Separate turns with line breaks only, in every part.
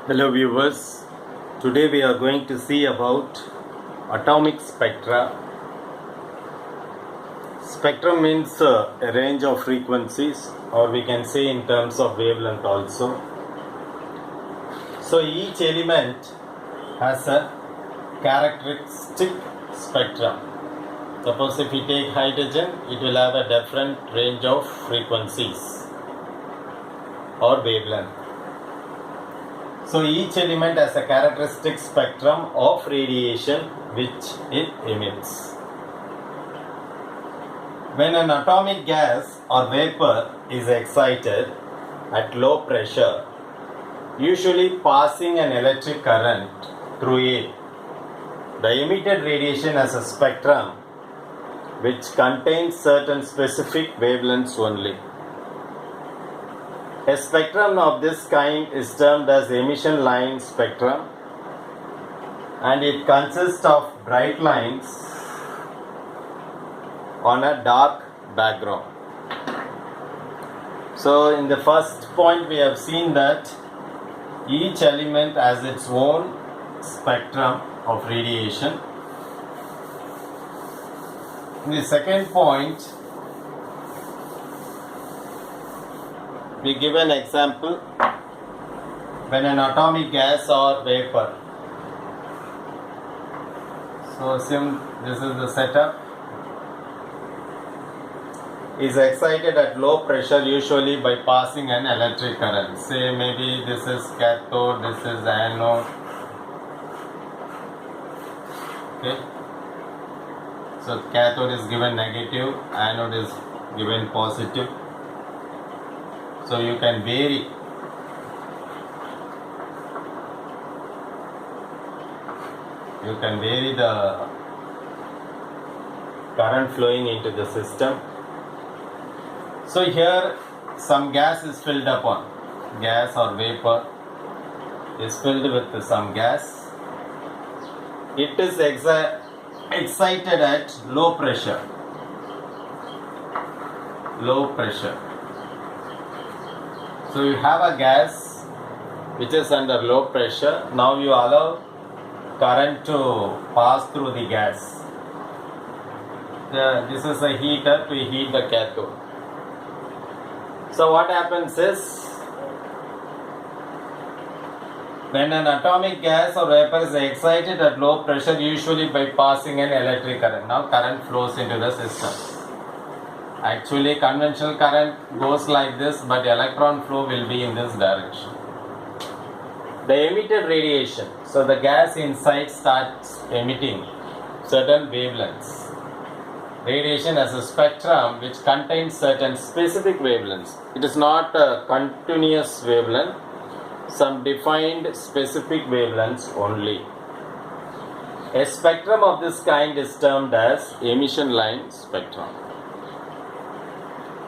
Hello viewers, today we are going to see about atomic spectra. Spectrum means a range of frequencies, or we can say in terms of wavelength also. So each element has a characteristic spectrum. Suppose if we take hydrogen, it will have a different range of frequencies or wavelength. So each element has a characteristic spectrum of radiation which it emits. When an atomic gas or vapor is excited at low pressure, usually passing an electric current through it, the emitted radiation has a spectrum which contains certain specific wavelengths only. A spectrum of this kind is termed as emission line spectrum, and it consists of bright lines on a dark background. So in the first point we have seen that each element has its own spectrum of radiation. In the second point, we give an example when an atomic gas or vapor. So this is the setup. Is excited at low pressure usually by passing an electric current. Say maybe this is cathode, this is anode. Okay. So cathode is given negative, anode is given positive. So you can vary the current flowing into the system. So here some gas is filled upon, gas or vapor is filled with some gas. It is excited at low pressure. So you have a gas which is under low pressure. Now you allow current to pass through the gas. This is a heater to heat the cathode. So what happens is, when an atomic gas or vapor is excited at low pressure, usually by passing an electric current. Now current flows into the system. Actually conventional current goes like this, but electron flow will be in this direction. The emitted radiation, so the gas inside starts emitting certain wavelengths. Radiation has a spectrum which contains certain specific wavelengths. It is not a continuous wavelength, some defined specific wavelengths only. A spectrum of this kind is termed as emission line spectrum,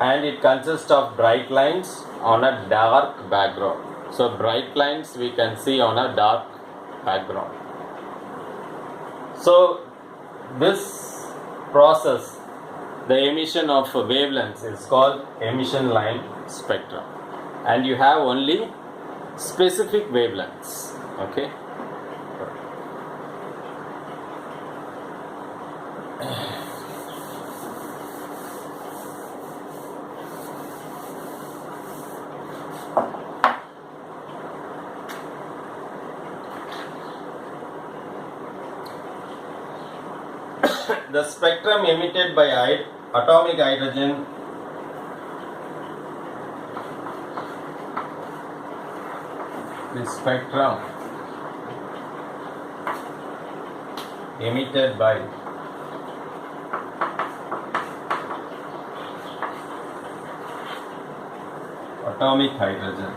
and it consists of bright lines on a dark background. So bright lines we can see on a dark background. So this process, the emission of wavelengths, is called emission line spectrum, and you have only specific wavelengths. Okay. The spectrum emitted by atomic hydrogen emitted by atomic hydrogen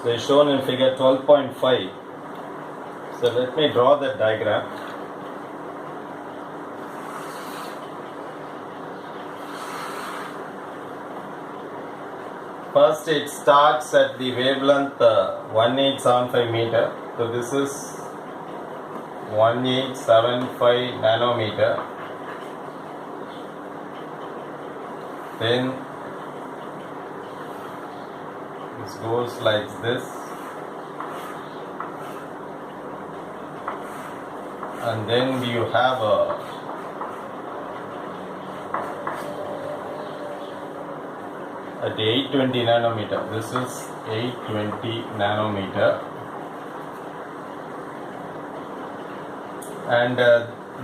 so is shown in figure 12.5. So let me draw the diagram. First it starts at the wavelength 1875 meter. So this is 1875 nanometer. Then this goes like this, and then you have at 820 nanometer. This is 820 nanometer, and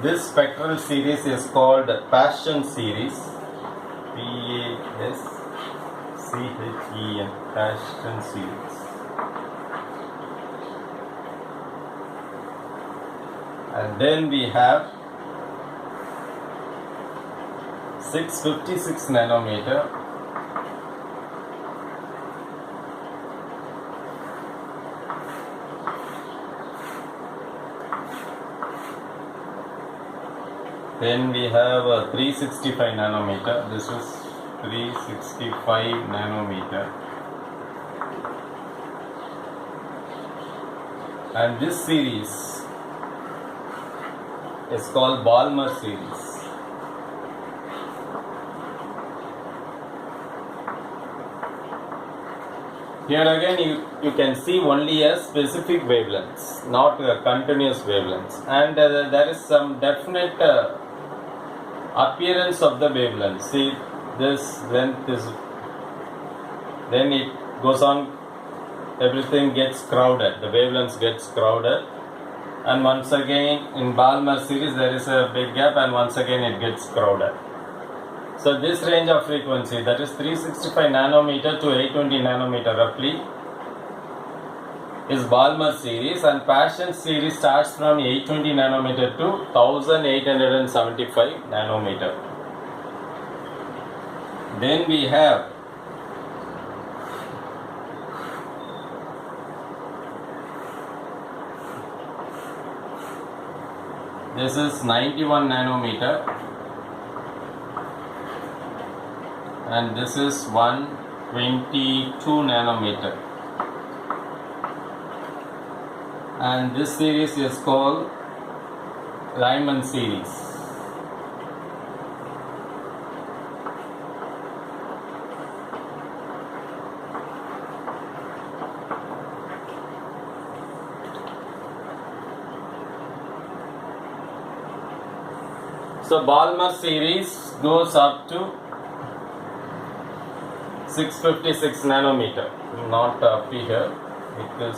this spectral series is called Paschen series. Paschen, Paschen series. And then we have 656 nanometer. Then we have 365 nanometer. This is 365 nanometer. And this series is called Balmer series. Here again you can see only a specific wavelengths, not a continuous wavelengths, and there is some definite appearance of the wavelength. See, this length is, then it goes on, everything gets crowded, the wavelengths gets crowded, and once again in Balmer series there is a big gap, and once again it gets crowded. So this range of frequency, that is 365 nanometer to 820 nanometer roughly, is Balmer series, and Paschen series starts from 820 nanometer to 1875 nanometer. Then we have this is 91 nanometer, and this is 122 nanometer, and this series is called Lyman series. So Balmer series goes up to 656 nanometer, not up here, it is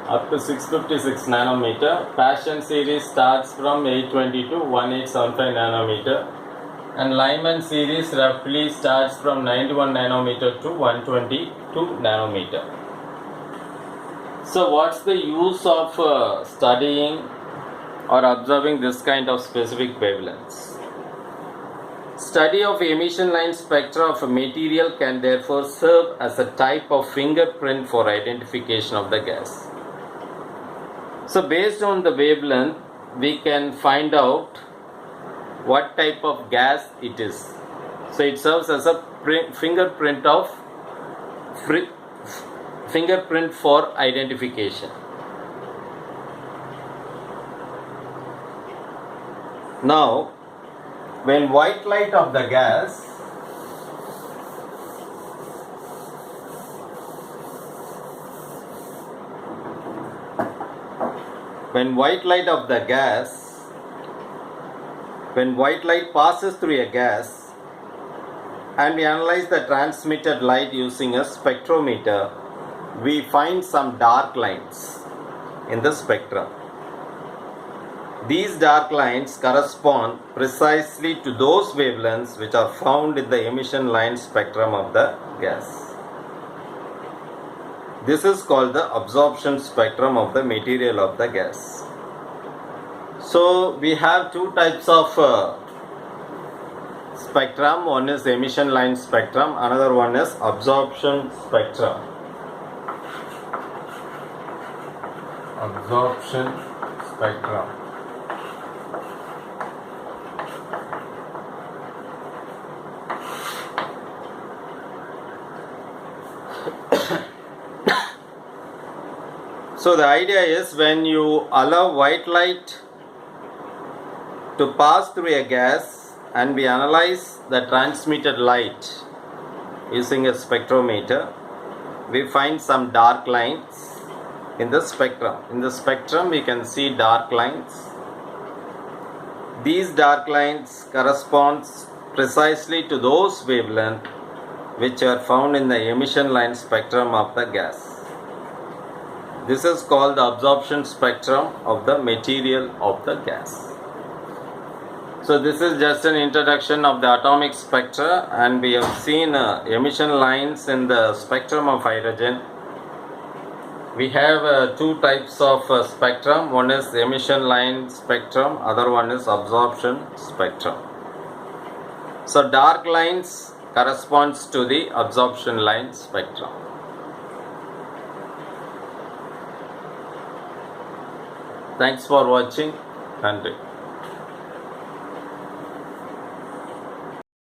up to 656 nanometer. Paschen series starts from 820 to 1875 nanometer, and Lyman series roughly starts from 91 nanometer to 122 nanometer. So what's the use of studying or observing this kind of specific wavelengths? Study of emission line spectra of a material can therefore serve as a type of fingerprint for identification of the gas. So based on the wavelength, we can find out what type of gas it is. So it serves as a fingerprint for identification. Now, when white light of the gas when white light passes through a gas and we analyze the transmitted light using a spectrometer, we find some dark lines in the spectrum. These dark lines correspond precisely to those wavelengths which are found in the emission line spectrum of the gas. This is called the absorption spectrum of the material of the gas. So we have two types of spectrum. One is emission line spectrum, another one is absorption spectrum. Absorption spectrum. So the idea is, when you allow white light to pass through a gas and we analyze the transmitted light using a spectrometer, we find some dark lines in the spectrum. In the spectrum we can see dark lines. These dark lines corresponds precisely to those wavelengths which are found in the emission line spectrum of the gas. This is called the absorption spectrum of the material of the gas. So this is just an introduction of the atomic spectra, and we have seen emission lines in the spectrum of hydrogen. We have two types of spectrum. One is emission line spectrum, other one is absorption spectrum. So dark lines corresponds to the absorption line spectrum. Thanks for watching. Nandri.